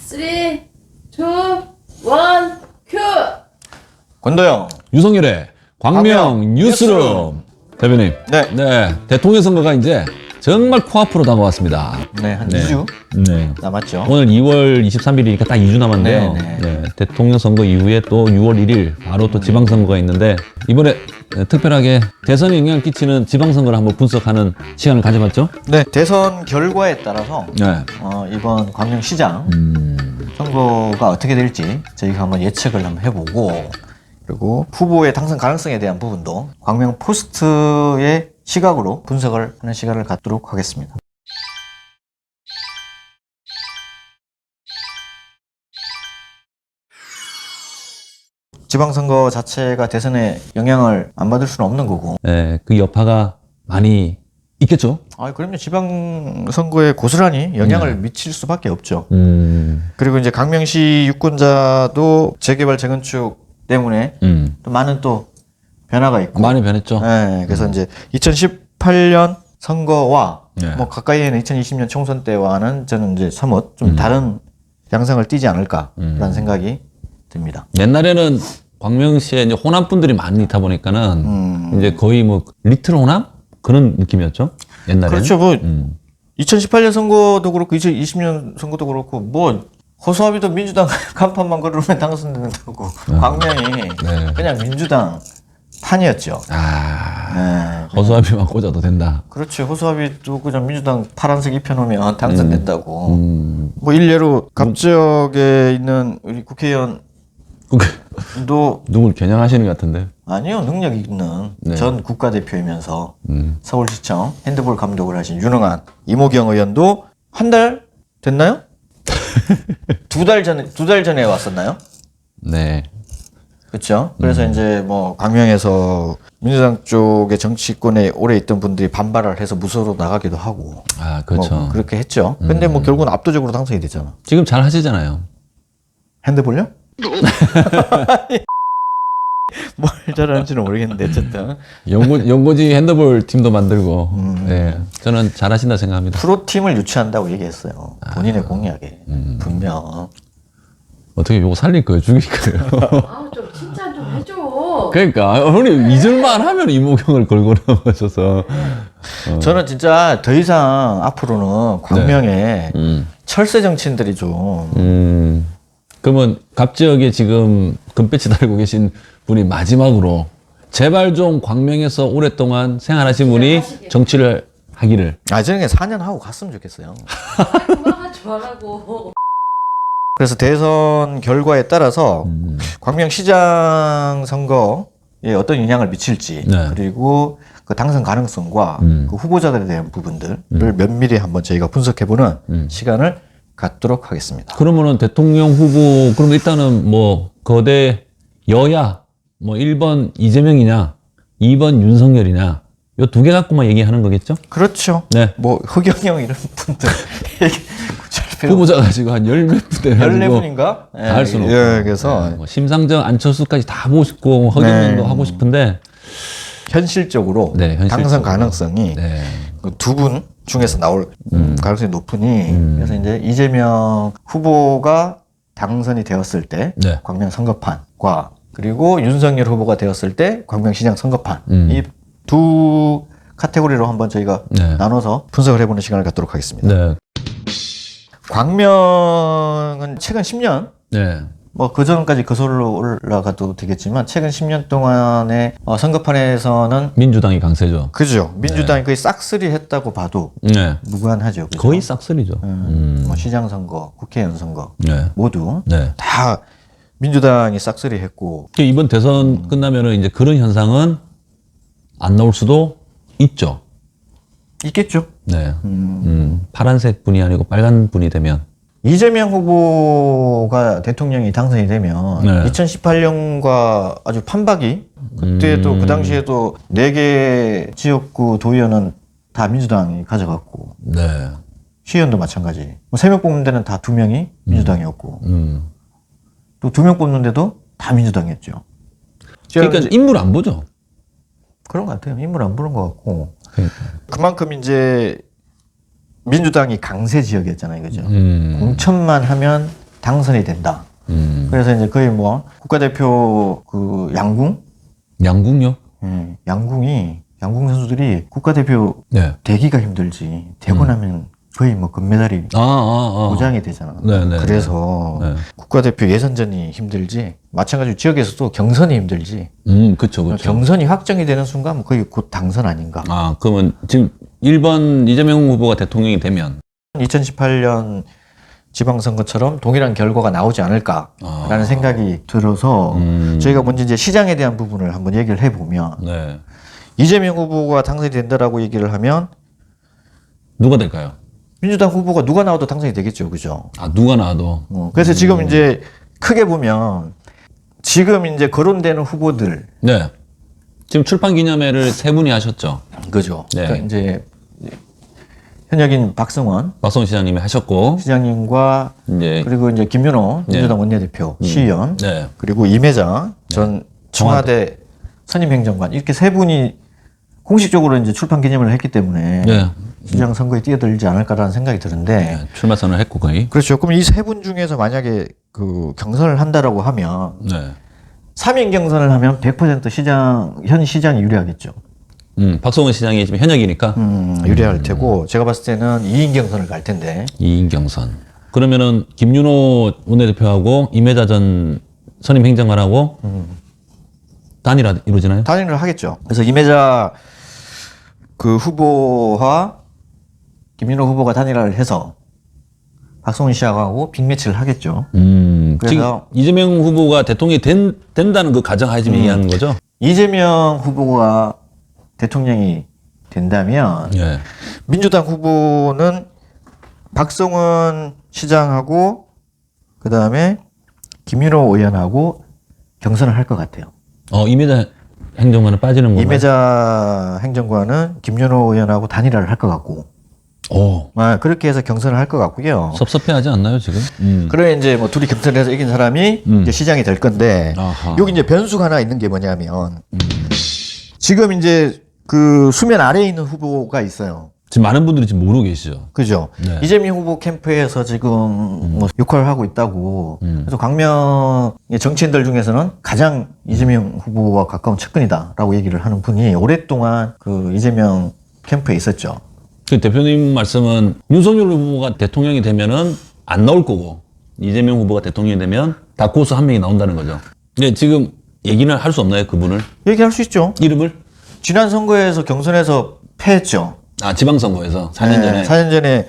3, 2, 1, 큐! 권도영. 유성열의 광명 광명 뉴스룸. 대표님. 네. 대통령 선거가 이제 정말 코앞으로 다가왔습니다. 네, 한 네. 2주 네. 남았죠. 오늘 2월 23일이니까 딱 2주 남았는데요. 네. 대통령 선거 이후에 또 6월 1일 바로 또 지방선거가 있는데 이번에 특별하게 대선에 영향을 끼치는 지방선거를 한번 분석하는 시간을 가져봤죠? 네, 대선 결과에 따라서 네. 이번 광명시장 선거가 어떻게 될지 저희가 한번 예측을 한번 해보고, 그리고 후보의 당선 가능성에 대한 부분도 광명 포스트의 시각으로 분석을 하는 시간을 갖도록 하겠습니다. 지방선거 자체가 대선에 영향을 안 받을 수는 없는 거고. 네, 그 여파가 많이 있겠죠? 그럼요. 지방선거에 고스란히 영향을 미칠 수밖에 없죠. 그리고 이제 강명시 유권자도 재개발 재건축 때문에 또 많은 또 변화가 있고. 많이 변했죠. 네, 그래서 이제 2018년 선거와 네. 뭐 가까이에는 2020년 총선 때와는 저는 이제 somewhat 좀 다른 양상을 띠지 않을까라는 생각이 듭니다. 옛날에는 광명시에 이제 호남 분들이 많이 있다 보니까는 이제 거의 뭐 리틀 호남 그런 느낌이었죠. 옛날에는. 그렇죠. 뭐 2018년 선거도 그렇고 2020년 선거도 그렇고 뭐 허수아비도 민주당 간판만 걸으면 당선된다고 광명이 그냥 민주당 판이었죠. 허수아비만 꽂아도 된다. 그렇죠. 허수아비도 그냥 민주당 파란색 입혀놓으면 당선된다고. 뭐 일례로 갑적에 있는 우리 국회의원도 누굴 겨냥하시는 것 같은데. 아니요, 능력 있는 전 국가대표이면서 서울시청 핸드볼 감독을 하신 유능한 이모경 의원도 한 달 됐나요? 두 달 전에 왔었나요? 네. 그렇죠. 그래서 이제 뭐 광명에서 민주당 쪽의 정치권에 오래 있던 분들이 반발을 해서 무소로 나가기도 하고. 그렇죠. 뭐 그렇게 했죠. 근데 뭐 결국은 압도적으로 당선이 됐잖아. 지금 잘 하시잖아요. 핸드볼요? 뭘 잘하는지는 모르겠는데 어쨌든 연고지 핸드볼 팀도 만들고. 네. 저는 잘 하신다 생각합니다. 프로팀을 유치한다고 얘기했어요. 본인의 공약에 분명. 어떻게 요거 살릴 거예요? 죽일 거예요? 좀 칭찬 좀 해줘. 그러니까 형님 잊을만 하면 이모경을 걸고 나오셔서 저는 진짜 더 이상 앞으로는 광명에 철새 정치인들이 좀 그러면 갑지역에 지금 금배지 달고 계신 분이 마지막으로 제발 좀 광명에서 오랫동안 생활하신 분이 정치를 하기를. 저는 4년 하고 갔으면 좋겠어요. 그만하지 말라고. 그래서 대선 결과에 따라서 광명시장 선거에 어떤 영향을 미칠지, 그리고 그 당선 가능성과 그 후보자들에 대한 부분들을 면밀히 한번 저희가 분석해보는 시간을 갖도록 하겠습니다. 그러면은 대통령 후보, 그럼 일단은 뭐 거대 여야, 뭐 1번 이재명이냐, 2번 윤석열이냐, 요 두 개 갖고만 얘기하는 거겠죠? 그렇죠. 네. 뭐 흑영영 이런 분들 후보자가 지금 한 10몇 분 돼가지고 14분인가? 다 할 수는 없고. 그래서 뭐 심상정, 안철수까지 다 보고 싶고 허경영도 하고 싶은데 현실적으로 현실적으로. 당선 가능성이 그 두 분 중에서 나올 가능성이 높으니 그래서 이제 이재명 후보가 당선이 되었을 때 광명 선거판과 그리고 윤석열 후보가 되었을 때 광명시장 선거판 이 두 카테고리로 한번 저희가 나눠서 분석을 해보는 시간을 갖도록 하겠습니다. 광명은 최근 10년 뭐 그전까지 거슬러 올라가도 되겠지만 최근 10년 동안의 선거판에서는 민주당이 강세죠. 그죠. 민주당이 거의 싹쓸이 했다고 봐도 무관하죠. 그죠? 거의 싹쓸이죠. 뭐 시장 선거, 국회의원 선거 모두 다 민주당이 싹쓸이 했고. 이번 대선 끝나면은 이제 그런 현상은 안 나올 수도 있죠. 있겠죠. 파란색 분이 아니고 빨간 분이 되면. 이재명 후보가 대통령이 당선이 되면 2018년과 아주 판박이, 그때도 그 당시에도 4개 지역구 도의원은 다 민주당이 가져갔고 시의원도 마찬가지. 3명 뽑는 데는 다 2명이 민주당이었고 또 2명 뽑는데도 다 민주당이었죠. 그러니까 인물 안 보죠. 그런 것 같아요. 인물 안 보는 것 같고. 그만큼 이제 민주당이 강세 지역이었잖아요. 그죠? 공천만 하면 당선이 된다. 그래서 이제 거의 뭐 국가대표 그 양궁? 양궁요? 양궁 선수들이 국가대표 네. 되기가 힘들지. 되고 나면 거의 뭐 금메달이 보장이 되잖아. 네네. 그래서 네. 국가대표 예선전이 힘들지. 마찬가지로 지역에서도 경선이 힘들지. 그쵸. 경선이 확정이 되는 순간 거의 곧 당선 아닌가. 아, 그러면 지금 1번 이재명 후보가 대통령이 되면 2018년 지방선거처럼 동일한 결과가 나오지 않을까라는 생각이 들어서 저희가 먼저 이제 시장에 대한 부분을 한번 얘기를 해보면 네. 이재명 후보가 당선이 된다라고 얘기를 하면 누가 될까요? 민주당 후보가 누가 나와도 당선이 되겠죠, 그죠? 아, 누가 나와도. 그래서 지금 이제 크게 보면 지금 이제 거론되는 후보들, 네. 지금 출판 기념회를 세 분이 하셨죠. 그죠? 네. 그러니까 이제 현역인 박성원 박성훈 시장님이 하셨고, 시장님과 이제 그리고 이제 김윤호 민주당 원내대표 시의원 네. 그리고 임혜자 전 청와대 선임행정관 이렇게 세 분이 공식적으로 이제 출판 기념을 했기 때문에 네. 시장 선거에 뛰어들지 않을까라는 생각이 드는데 네, 출마 선언을 했고 거의. 그렇죠. 그럼 이 세 분 중에서 만약에 그 경선을 한다라고 하면 네. 3인 경선을 하면 100% 현 시장이 유리하겠죠. 박성훈 시장이 지금 현역이니까 유리할 테고 제가 봤을 때는 2인 경선을 갈 텐데 2인 경선. 그러면은 김윤호 원내대표하고 임혜자 전 선임행정관하고 단일화 이루어지나요? 단일을 하겠죠. 그래서 임혜자 그 후보와 김민호 후보가 단일화를 해서 박성훈 시장하고 빅매치를 하겠죠. 지금 그래서 이재명 후보가 대통령이 된다는 그 가정하에 지금 얘기하는 거죠? 이재명 후보가 대통령이 된다면 예. 민주당 후보는 박성훈 시장하고 그 다음에 김민호 의원하고 경선을 할 것 같아요. 임혜자 행정관은 빠지는 건가요? 임혜자 행정관은 김윤호 의원하고 단일화를 할 것 같고, 그렇게 해서 경선을 할 것 같고요. 섭섭해하지 않나요 지금? 그래 이제 뭐 둘이 경선을 해서 이긴 사람이 이제 시장이 될 건데 아하. 여기 이제 변수가 하나 있는 게 뭐냐면 지금 이제 그 수면 아래에 있는 후보가 있어요. 지금 많은 분들이 지금 모르고 계시죠. 그죠? 네. 이재명 후보 캠프에서 지금 뭐 역할을 하고 있다고. 그래서 광명의 정치인들 중에서는 가장 이재명 후보와 가까운 측근이다라고 얘기를 하는 분이 오랫동안 그 이재명 캠프에 있었죠. 그 대표님 말씀은 윤석열 후보가 대통령이 되면은 안 나올 거고 이재명 후보가 대통령이 되면 다크호스 한 명이 나온다는 거죠. 근데 지금 얘기는 할 수 없나요 그분을? 얘기할 수 있죠. 이름을? 지난 선거에서 경선에서 패했죠. 아 지방선거에서 4년 전에. 4년 전에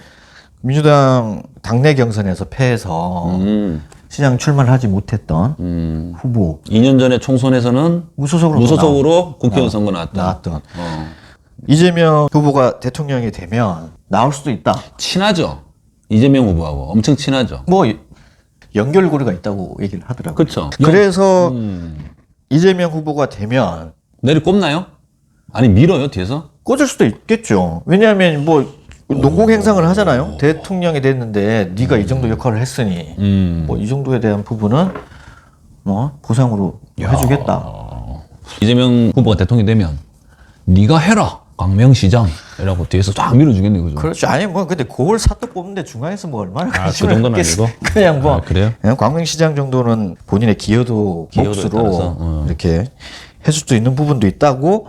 민주당 당내 경선에서 패해서 시장 출마를 하지 못했던 후보. 2년 전에 총선에서는 무소속으로 국회의원 선거 나왔던. 나왔던. 이재명 후보가 대통령이 되면 나올 수도 있다. 친하죠. 이재명 후보하고 엄청 친하죠. 뭐 연결고리가 있다고 얘기를 하더라고요. 그렇죠. 그래서 이재명 후보가 되면 내리 꼽나요? 아니 밀어요 뒤에서? 꽂을 수도 있겠죠. 왜냐하면 뭐 농공 행상을 하잖아요. 대통령이 됐는데 네가 이 정도 역할을 했으니 뭐 이 정도에 대한 부분은 뭐 보상으로 해주겠다. 이재명 후보가 대통령이 되면 네가 해라 광명시장이라고 뒤에서 쫙 밀어주겠네 그죠? 그렇죠. 아니 뭐 근데 그걸 사또 뽑는데 중앙에서 뭐 얼마나 그 관심을 정도는 갖겠어. 아니고? 그냥 뭐 그래요? 광명시장 정도는 본인의 기여도 기여도에 몫으로 따라서, 이렇게 해줄 수 있는 부분도 있다고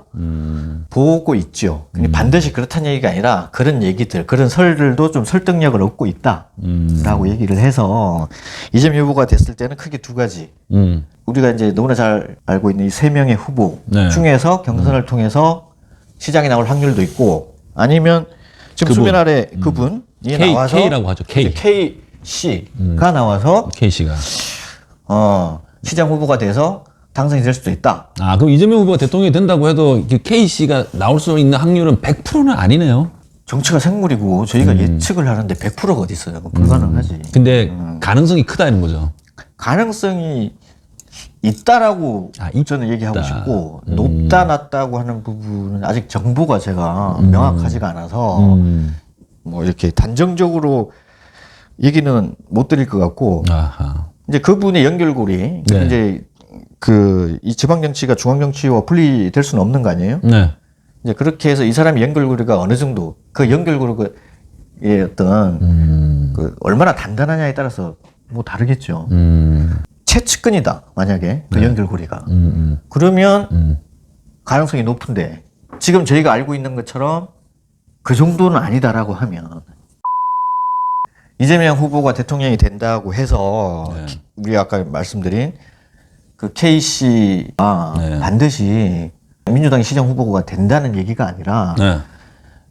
보고 있죠. 근데 반드시 그렇다는 얘기가 아니라 그런 얘기들, 그런 설들도 좀 설득력을 얻고 있다라고 얘기를 해서 이재명 후보가 됐을 때는 크게 두 가지. 우리가 이제 너무나 잘 알고 있는 이 세 명의 후보 네. 중에서 경선을 통해서 시장에 나올 확률도 있고 아니면 지금 그분. 수면 아래 그분이 나와서 K라고 하죠. KC가 나와서 K씨가. 시장 후보가 돼서 당선이 될 수도 있다. 아 그럼 이재명 후보가 대통령이 된다고 해도 K씨가 나올 수 있는 확률은 100%는 아니네요. 정치가 생물이고 저희가 예측을 하는데 100%가 어디 있어요? 불가능하지. 근데 가능성이 크다 이런 거죠. 가능성이 있다라고 있다. 저는 얘기하고 싶고 높다 낮다고 하는 부분은 아직 정보가 제가 명확하지가 않아서 뭐 이렇게 단정적으로 얘기는 못 드릴 것 같고 아하. 이제 그분의 연결고리 네. 이제 그 이 지방 정치가 중앙 정치와 분리될 수는 없는 거 아니에요? 네. 이제 그렇게 해서 이 사람의 연결고리가 어느 정도 그 연결고리의 어떤 그 얼마나 단단하냐에 따라서 뭐 다르겠죠. 최측근이다 만약에 그 연결고리가 그러면 가능성이 높은데 지금 저희가 알고 있는 것처럼 그 정도는 아니다라고 하면 이재명 후보가 대통령이 된다고 해서 우리 아까 말씀드린 그 K씨가 반드시 민주당의 시장 후보가 된다는 얘기가 아니라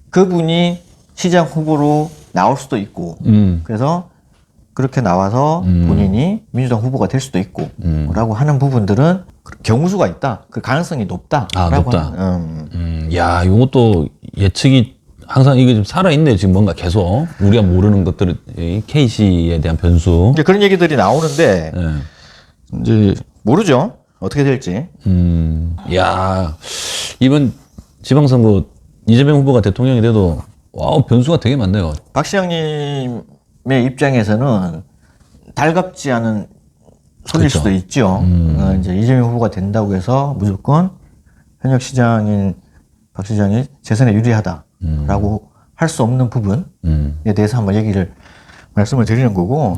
그분이 시장 후보로 나올 수도 있고 그래서 그렇게 나와서 본인이 민주당 후보가 될 수도 있고 라고 하는 부분들은 경우수가 있다. 그 가능성이 높다라고 높다. 하는, 야, 이것도 예측이 항상 이게 좀 살아있네. 지금 뭔가 계속 우리가 모르는 것들, K씨에 대한 변수. 이제 그런 얘기들이 나오는데 이제 모르죠. 어떻게 될지. 야, 이번 지방선거 이재명 후보가 대통령이 돼도 와우, 변수가 되게 많네요. 박 시장님의 입장에서는 달갑지 않은 소리일 그렇죠. 수도 있죠. 이제 이재명 후보가 된다고 해서 무조건 현역 시장인 박 시장이 재선에 유리하다라고 할 수 없는 부분에 대해서 한번 말씀을 드리는 거고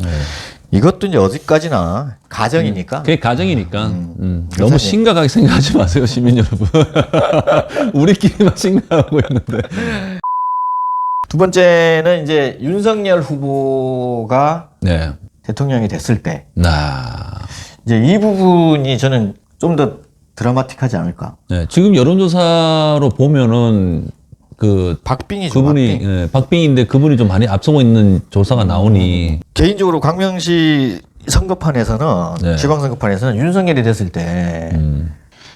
이것도 이제 어디까지나 가정이니까. 그게 가정이니까 너무 심각하게 생각하지 마세요, 시민 여러분. 우리끼리만 생각하고 있는데. 두 번째는 이제 윤석열 후보가 대통령이 됐을 때 이제 이 부분이 저는 좀 더 드라마틱하지 않을까. 지금 여론조사로 보면은 그 박빙이죠. 그분이 박빙인데 그분이 좀 많이 앞서고 있는 조사가 나오니 개인적으로 광명시 선거판에서는 지방선거판에서는 윤석열이 됐을 때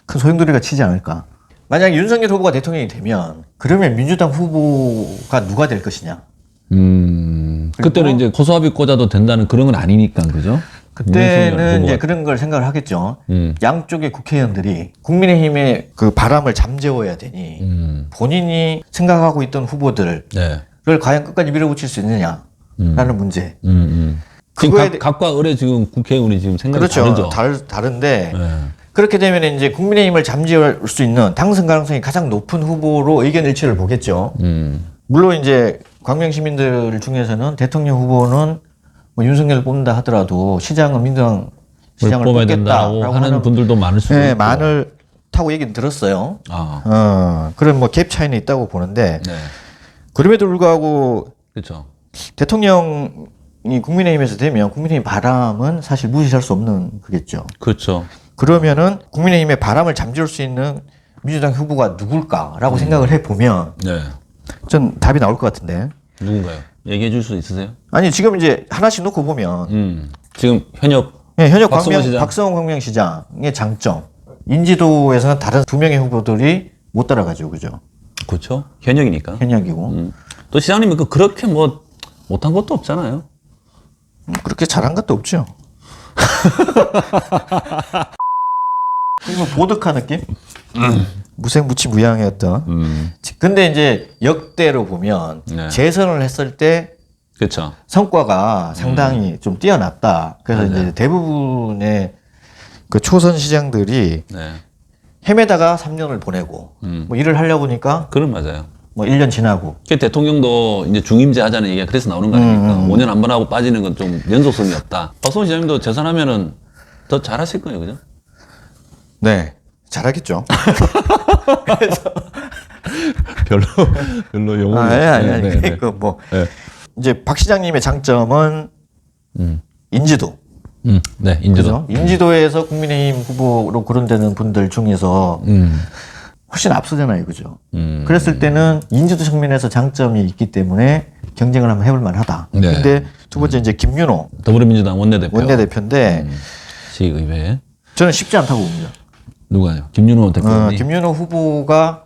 큰 소용돌이가 치지 않을까. 만약 윤석열 후보가 대통령이 되면 그러면 민주당 후보가 누가 될 것이냐. 그때는 이제 고소합의 꽂아도 된다는 그런 건 아니니까 그죠? 그때는 이제 그런 걸 생각을 하겠죠. 양쪽의 국회의원들이 국민의힘의 그 바람을 잠재워야 되니 본인이 생각하고 있던 후보들을 과연 끝까지 밀어붙일 수 있느냐라는 문제. 지금 각과 을의 지금 국회의원이 지금 생각이 그렇죠. 다르죠. 다른데 그렇게 되면 이제 국민의힘을 잠재울 수 있는 당선 가능성이 가장 높은 후보로 의견 일치를 보겠죠. 물론 이제 광명 시민들 중에서는 대통령 후보는 뭐 윤석열을 뽑는다 하더라도 시장은 민주당 시장을 뽑아야 된다고 하는 분들도 많을 수도 있고. 많다고 얘기는 들었어요. 그런 뭐 갭 차이는 있다고 보는데 그럼에도 불구하고 그렇죠. 대통령이 국민의힘에서 되면 국민의힘 바람은 사실 무시할 수 없는 거겠죠. 그렇죠. 그러면은 국민의힘의 바람을 잠재울 수 있는 민주당 후보가 누굴까라고 생각을 해보면 전 답이 나올 것 같은데. 누군가요? 얘기해 줄 수 있으세요? 아니 지금 이제 하나씩 놓고 보면 지금 현역 박성원 광명시장의 장점, 인지도에서는 다른 두 명의 후보들이 못 따라가죠, 그죠? 그렇죠. 현역이니까. 현역이고 또 시장님이 그렇게 뭐 못한 것도 없잖아요. 그렇게 잘한 것도 없죠. 그리고 보드카 느낌? 무색무취무양이었던. 근데 이제 역대로 보면 재선을 했을 때 그렇죠. 성과가 상당히 좀 뛰어났다. 그래서 이제 대부분의 그 초선 시장들이 헤매다가 3년을 보내고 뭐 일을 하려고 하니까 그런 맞아요. 뭐 1년 지나고. 대통령도 이제 중임제 하자는 얘기가 그래서 나오는 거 아닙니까? 5년 한 번 하고 빠지는 건 좀 연속성이 없다. 박성원 시장님도 재선하면은 더 잘하실 거예요, 그죠? 네, 잘하겠죠. 그래서 별로 영혼이. 그러니까 뭐 이제 박 시장님의 장점은 인지도. 네, 인지도. 그죠? 인지도에서 국민의힘 후보로 거론되는 분들 중에서 훨씬 앞서잖아요, 그죠? 그랬을 때는 인지도 측면에서 장점이 있기 때문에 경쟁을 한번 해볼 만하다. 근데 두 번째 이제 김윤호 더불어민주당 원내대표인데 시의회 저는 쉽지 않다고 봅니다. 누가요? 김윤호 대표님. 김윤호 후보가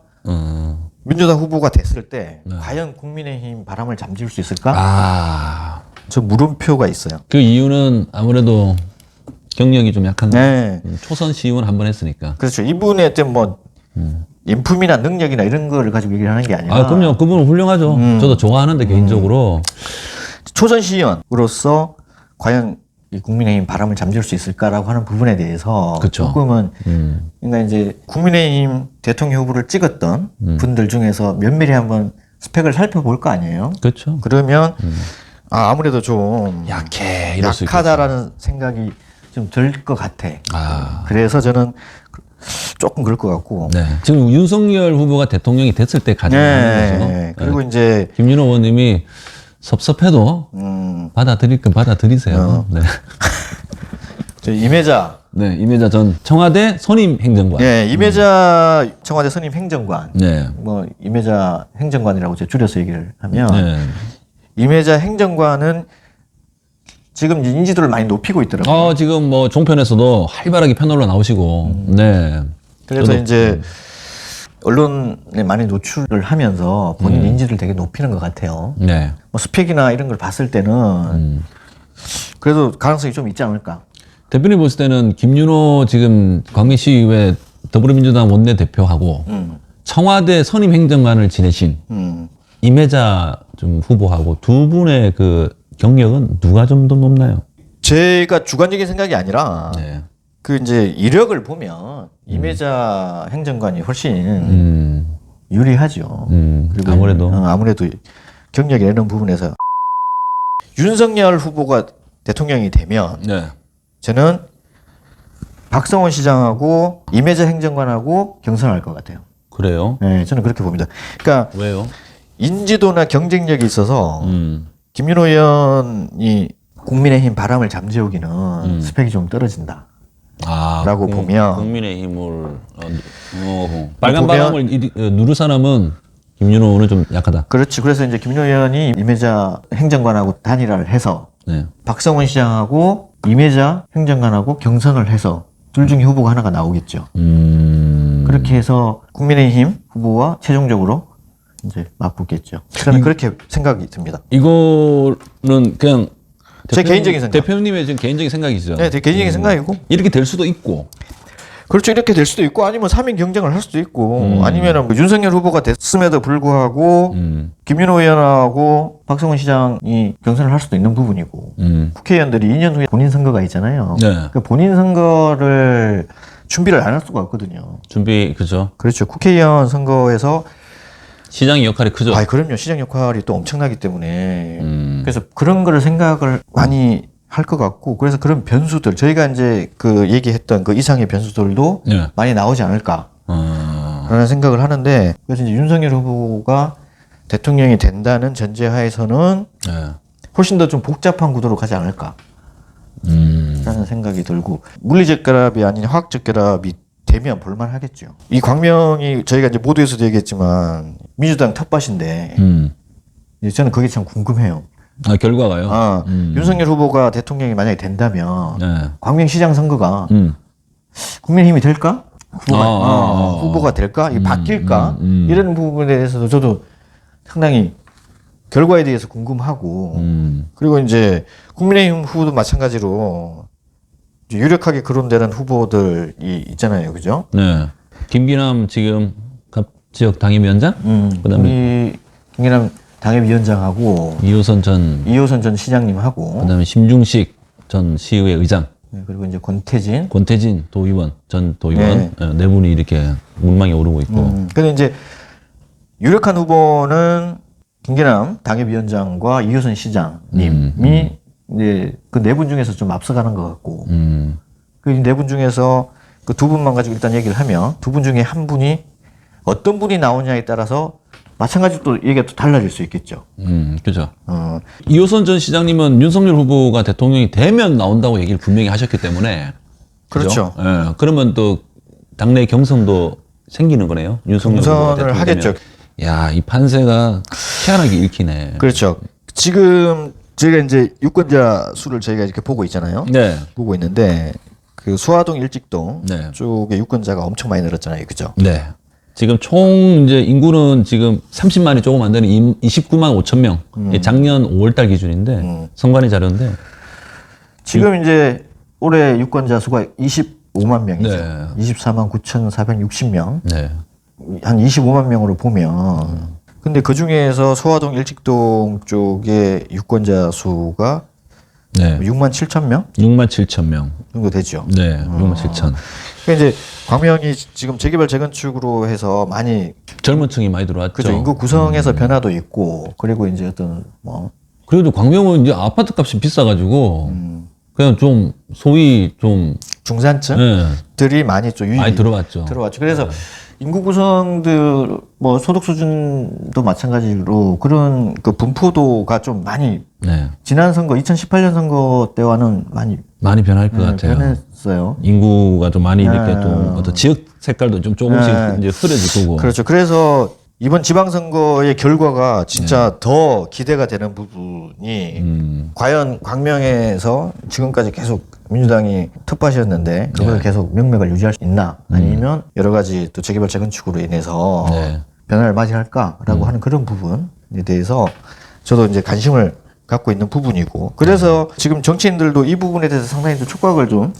민주당 후보가 됐을 때 과연 국민의힘 바람을 잠재울 수 있을까? 저 물음표가 있어요. 그 이유는 아무래도 경력이 좀 약한 초선 시의원 한 번 했으니까. 그렇죠. 이분의 어떤 뭐 인품이나 능력이나 이런 거를 가지고 얘기를 하는 게 아니라. 그럼요. 그분은 훌륭하죠. 저도 좋아하는데 개인적으로. 초선 시의원으로서 과연 이 국민의힘 바람을 잠재울 수 있을까라고 하는 부분에 대해서 조금은 그러니까 이제 국민의힘 대통령 후보를 찍었던 분들 중에서 면밀히 한번 스펙을 살펴볼 거 아니에요. 그렇죠. 그러면 아무래도 좀 약해 이럴 수 약하다라는 생각이 좀 들 것 같아. 아. 그래서 저는 조금 그럴 것 같고. 네. 지금 윤석열 후보가 대통령이 됐을 때 가진 거죠. 네. 그리고 이제 김윤호 의원님이 섭섭해도 받아들일 건 받아들이세요. 네. 저 임혜자. 네, 임혜자 전 청와대 선임 행정관. 네, 임혜자 청와대 선임 행정관. 네. 뭐 임혜자 행정관이라고 제가 줄여서 얘기를 하면 네. 임혜자 행정관은 지금 인지도를 많이 높이고 있더라고요. 지금 뭐 종편에서도 활발하게 패널로 나오시고. 네. 그래서 저도- 이제 언론에 많이 노출을 하면서 본인 인지를 되게 높이는 것 같아요. 네. 뭐 스펙이나 이런 걸 봤을 때는 그래도 가능성이 좀 있지 않을까. 대표님 보실 때는 김윤호 지금 광명시의회 더불어민주당 원내대표하고 청와대 선임 행정관을 지내신 임혜자 좀 후보하고 두 분의 그 경력은 누가 좀 더 높나요? 제가 주관적인 생각이 아니라 네. 그 이제 이력을 보면 임혜자 행정관이 훨씬 유리하죠. 그리고 아무래도 경력이 이런 부분에서 윤석열 후보가 대통령이 되면 네. 저는 박성원 시장하고 임혜자 행정관하고 경선할 것 같아요. 그래요? 네, 저는 그렇게 봅니다. 그러니까 왜요? 인지도나 경쟁력이 있어서 김윤호 의원이 국민의힘 바람을 잠재우기는 스펙이 좀 떨어진다. 라고 보면 국민의힘을 빨간 바람을 누를 사람은 김윤호 의원은 좀 약하다. 그렇지. 그래서 이제 김윤호 의원이 임혜자 행정관하고 단일화를 해서 네. 박성원 시장하고 임혜자 행정관하고 경선을 해서 둘 중에 후보가 하나가 나오겠죠. 그렇게 해서 국민의힘 후보와 최종적으로 이제 맞붙겠죠. 저는 그렇게 생각이 듭니다. 이거는 그냥 제 개인적인 생각. 대표님의 지금 개인적인 생각이시죠? 네, 제 개인적인 생각이고. 이렇게 될 수도 있고. 그렇죠. 이렇게 될 수도 있고 아니면 3인 경쟁을 할 수도 있고 아니면은 뭐 윤석열 후보가 됐음에도 불구하고 김윤호 의원하고 박성원 시장이 경선을 할 수도 있는 부분이고 국회의원들이 2년 후에 본인 선거가 있잖아요. 네. 그러니까 본인 선거를 준비를 안 할 수가 없거든요. 그죠. 그렇죠. 국회의원 선거에서 시장의 역할이 크죠. 그럼요. 시장 역할이 또 엄청나기 때문에 그래서 그런 거를 생각을 많이 할 것 같고 그래서 그런 변수들 저희가 이제 그 얘기했던 그 이상의 변수들도 네. 많이 나오지 않을까라는 생각을 하는데 그래서 이제 윤석열 후보가 대통령이 된다는 전제하에서는 네. 훨씬 더 좀 복잡한 구도로 가지 않을까라는 생각이 들고 물리적 결합이 아닌 화학적 결합이 되면 볼만하겠죠. 이 광명이 저희가 이제 모두에서도 얘기했지만 민주당 텃밭인데 이제 저는 그게 참 궁금해요. 결과가요? 윤석열 후보가 대통령이 만약에 된다면 네. 광명시장 선거가 국민의힘이 될까? 후보가 될까? 이게 바뀔까? 이런 부분에 대해서도 저도 상당히 결과에 대해서 궁금하고 그리고 이제 국민의힘 후보도 마찬가지로 유력하게 거론되는 후보들이 있잖아요, 그죠? 네. 김기남 지금 갑지역 당협위원장? 그다음에 우리 김기남 당협위원장하고 이호선 전 시장님하고 그다음에 심중식 전 시의회 의장, 네, 그리고 이제 권태진 도의원 전 도의원 네 분이 이렇게 문망에 오르고 있고. 근데 이제 유력한 후보는 김기남 당협위원장과 이호선 시장님이 이제 그 네 분 중에서 좀 앞서가는 것 같고 그 네 분 중에서 그 두 분만 가지고 일단 얘기를 하면 두 분 중에 한 분이 어떤 분이 나오냐에 따라서 마찬가지로 또 얘기가 또 달라질 수 있겠죠. 그죠. 이호선 전 시장님은 윤석열 후보가 대통령이 되면 나온다고 얘기를 분명히 하셨기 때문에. 그렇죠. 예. 그러면 또 당내 경선도 생기는 거네요. 윤석열 후보가 경선을 대통령이 하겠죠. 되면. 야, 이 판세가 희한하게 읽히네. 그렇죠. 지금 저희가 이제 유권자 수를 저희가 이렇게 보고 있잖아요. 네. 보고 있는데 그 수화동 일직동 네. 쪽에 유권자가 엄청 많이 늘었잖아요. 그죠? 네. 지금 총 이제 인구는 지금 30만이 조금 안 되는 29만 5천 명. 이게 작년 5월달 기준인데 선관위 자료인데 지금 이제 올해 유권자 수가 25만 명이죠. 네. 24만 9,460명. 네. 한 25만 명으로 보면 근데 그 중에서 소화동 일직동 쪽의 유권자 수가 네. 6만 7천 명 6만 7천 명. 정도 되죠. 네. 6만 7천. 그러니까 이제 광명이 지금 재개발 재건축으로 해서 많이 젊은 층이 많이 들어왔죠. 그죠. 인구 구성에서 변화도 있고 그리고 이제 어떤 뭐 그래도 광명은 이제 아파트 값이 비싸가지고 그냥 좀 소위 좀 중산층들이 많이 좀 많이 들어왔죠. 그래서 인구 구성들 뭐 소득 수준도 마찬가지로 그런 그 분포도가 좀 많이 지난 선거 2018년 선거 때와는 많이 변할 것 같아요. 변했어요. 인구가 좀 많이 이렇게 좀 어떤 지역 색깔도 좀 조금씩 이제 흐려지고. 그렇죠. 그래서 이번 지방선거의 결과가 진짜 더 기대가 되는 부분이 과연 광명에서 지금까지 계속 민주당이 텃밭이었는데 그걸 계속 명맥을 유지할 수 있나 아니면 여러 가지 또 재개발 재건축으로 인해서 변화를 맞이할까라고 하는 그런 부분에 대해서 저도 이제 관심을 갖고 있는 부분이고 그래서 지금 정치인들도 이 부분에 대해서 상당히 좀 촉각을 좀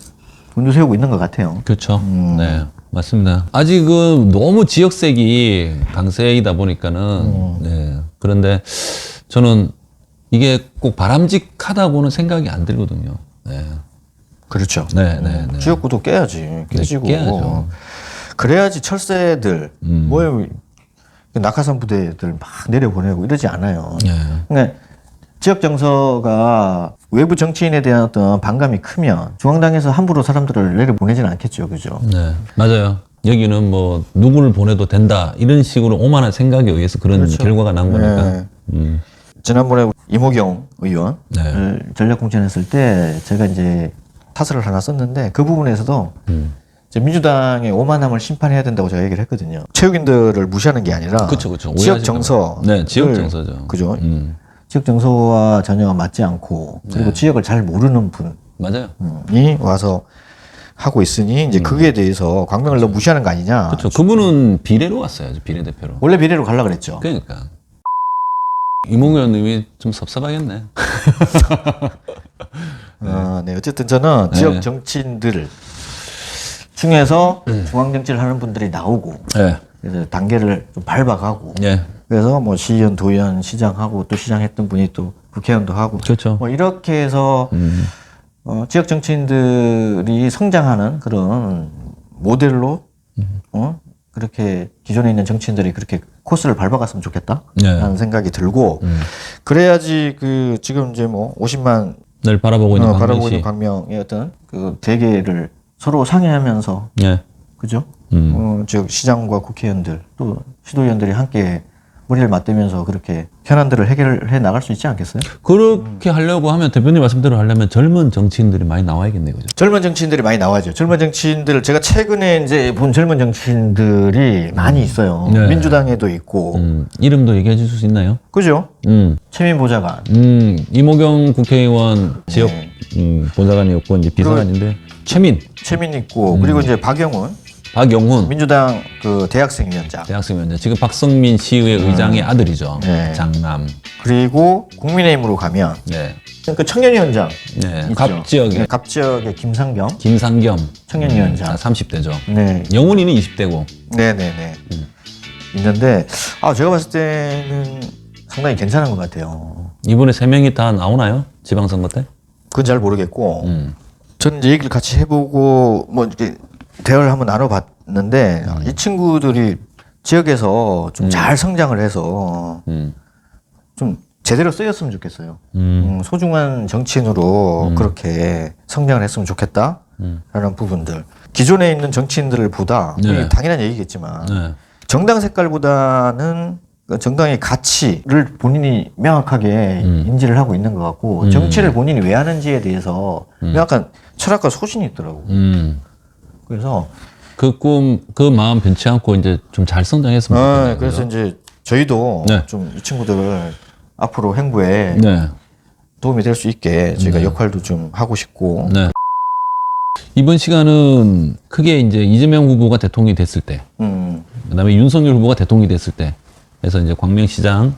곤두세우고 있는 것 같아요. 그렇죠. 네. 맞습니다. 아직은 너무 지역색이 강세이다 보니까는, 네. 그런데 저는 이게 꼭 바람직하다고는 생각이 안 들거든요. 네. 그렇죠. 네. 지역구도 깨야지. 깨지고. 깨야죠. 그래야지 철새들, 낙하산 부대들 막 내려보내고 이러지 않아요. 그러니까 지역 정서가 외부 정치인에 대한 어떤 반감이 크면 중앙당에서 함부로 사람들을 내려보내지는 않겠죠. 그죠? 네. 맞아요. 여기는 뭐 누구를 보내도 된다 이런 식으로 오만한 생각에 의해서 그런 결과가 난 거니까. 지난번에 이모경 의원 전략 공천했을 때 제가 이제 타설을 하나 썼는데 그 부분에서도 이제 민주당의 오만함을 심판해야 된다고 제가 얘기를 했거든요. 체육인들을 무시하는 게 아니라 그쵸. 지역 정서. 네, 지역 정서죠. 그죠? 지역 정서와 전혀 맞지 않고 그리고 지역을 잘 모르는 맞아요. 분이 와서 하고 있으니 이제 그에 대해서 광명을 너무 무시하는 거 아니냐. 그렇죠. 그분은 비례로 왔어야죠. 비례대표로. 원래 비례로 가려고 그랬죠. 그러니까. 이몽현 의원이 좀 섭섭하겠네. 네. 어쨌든 저는 지역 정치인들 중에서 중앙 정치를 하는 분들이 나오고 그래서 단계를 좀 밟아가고 그래서 뭐 시의원, 도의원, 시장하고 또 시장했던 분이 또 국회의원도 하고 그렇죠. 뭐 이렇게 해서 지역 정치인들이 성장하는 그런 모델로 그렇게 기존에 있는 정치인들이 그렇게 코스를 밟아갔으면 좋겠다라는 생각이 들고 그래야지 그 지금 이제 뭐 50만 늘 바라보고 있는 광명의 어떤 그 대계를 서로 상의하면서 그죠? 즉 시장과 국회의원들 또 시도의원들이 함께 머리를 맞대면서 그렇게 현안들을 해결해 나갈 수 있지 않겠어요? 그렇게 하려고 하면 대표님 말씀대로 하려면 젊은 정치인들이 많이 나와야겠네요. 그죠? 젊은 정치인들이 많이 나와야죠. 젊은 정치인들 제가 최근에 이제 본 젊은 정치인들이 많이 있어요. 민주당에도 있고. 이름도 얘기해 주실 수 있나요? 그죠? 최민 보좌관. 이모경 국회의원 지역 보좌관이었고 이제 비서관인데 최민 있고 그리고 이제 박영훈 민주당 그 대학생위원장 지금 박성민 시의회 의장의 아들이죠. 장남. 그리고 국민의힘으로 가면 그 청년위원장 갑 지역의 김상겸 청년위원장 30대죠. 영훈이는 20대고. 있는데 제가 봤을 때는 상당히 괜찮은 것 같아요. 이번에 3명이 다 나오나요? 지방선거 때? 그건 잘 모르겠고 저는 이제 얘기를 같이 해보고 뭐 이렇게 대화를 한번 나눠봤는데 이 친구들이 지역에서 좀 잘 성장을 해서 좀 제대로 쓰였으면 좋겠어요. 소중한 정치인으로 그렇게 성장을 했으면 좋겠다라는 부분들. 기존에 있는 정치인들을 보다 이게 당연한 얘기겠지만 정당 색깔보다는 정당의 가치를 본인이 명확하게 인지를 하고 있는 것 같고 정치를 본인이 왜 하는지에 대해서 명확한 철학과 소신이 있더라고. 그래서 그 꿈, 그 마음 변치 않고 이제 좀 잘 성장했으면 좋겠네요. 그래서 이제 저희도 좀 이 친구들 앞으로 행보에 도움이 될 수 있게 저희가 역할도 좀 하고 싶고. 이번 시간은 크게 이제 이재명 후보가 대통령이 됐을 때, 그다음에 윤석열 후보가 대통령이 됐을 때, 그래서 이제 광명시장은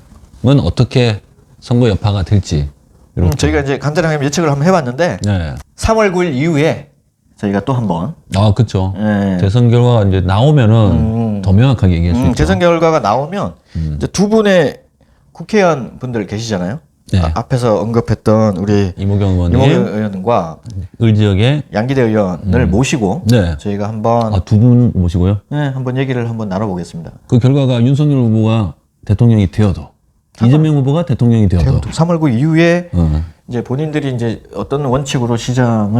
어떻게 선거 여파가 될지. 저희가 이제 간단하게 예측을 한번 해봤는데 3월 9일 이후에 저희가 또 한번 그렇죠. 대선 결과가 이제 나오면은 더 명확하게 얘기할 수 있죠. 대선 결과가 나오면 이제 두 분의 국회의원 분들 계시잖아요. 앞에서 언급했던 우리 이모경 의원과 을지역의 양기대 의원을 모시고 저희가 한번 두 분 모시고요. 한번 얘기를 한번 나눠보겠습니다. 그 결과가 윤석열 후보가 대통령이 되어도 이재명 후보가 대통령이 되어도 3월 9 이후에 이제 본인들이 이제 어떤 원칙으로 시장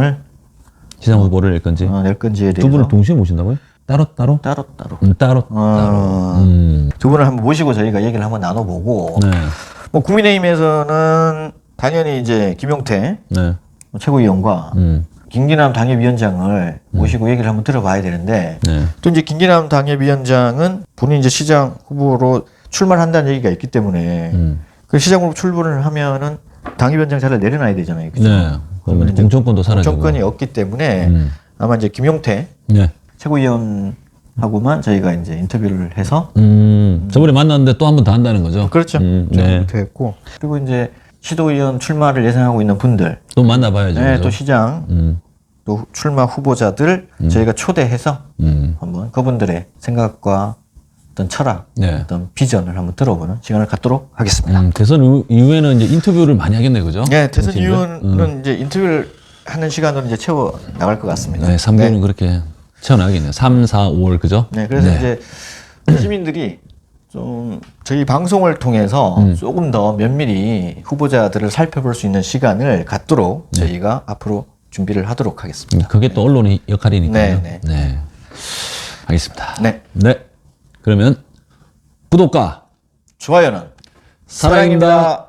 후보를 낼 건지 낼 건지에 대해서 두 분을 동시에 모신다고요? 따로? 따로 따로. 두 분을 한번 모시고 저희가 얘기를 한번 나눠보고 네. 뭐 국민의힘에서는 당연히 이제 김용태 네. 최고위원과 김기남 당협위원장을 모시고 얘기를 한번 들어봐야 되는데 네. 또 이제 김기남 당협위원장은 본인 이제 시장 후보로 출마를 한다는 얘기가 있기 때문에 그 시장 후보 출마를 하면은 당협위원장 자리를 내려놔야 되잖아요. 그죠? 네. 그러면 공천권도 사라지고. 공천권이 없기 때문에 아마 이제 김용태 네. 최고위원하고만 저희가 이제 인터뷰를 해서 저번에 만났는데 또 한 번 더 한다는 거죠. 그렇죠. 네. 됐고 그리고 이제 시도의원 출마를 예상하고 있는 분들 또 만나봐야죠. 네, 그죠? 또 시장 또 출마 후보자들 저희가 초대해서 한번 그분들의 생각과 어떤 철학, 네. 어떤 비전을 한번 들어보는 시간을 갖도록 하겠습니다. 대선 이후에는 이제 인터뷰를 많이 하겠네, 그죠? 네, 대선 정치인들? 이후는 이제 인터뷰를 하는 시간으로 이제 채워 나갈 것 같습니다. 네, 3개월은 그렇게 채워나가겠네요. 3, 4, 5월, 그죠? 네, 그래서 이제 시민들이 좀 저희 방송을 통해서 조금 더 면밀히 후보자들을 살펴볼 수 있는 시간을 갖도록 저희가 앞으로 준비를 하도록 하겠습니다. 그게 또 언론의 역할이니까요. 네. 알겠습니다. 네. 네. 그러면 구독과 좋아요는 사랑입니다.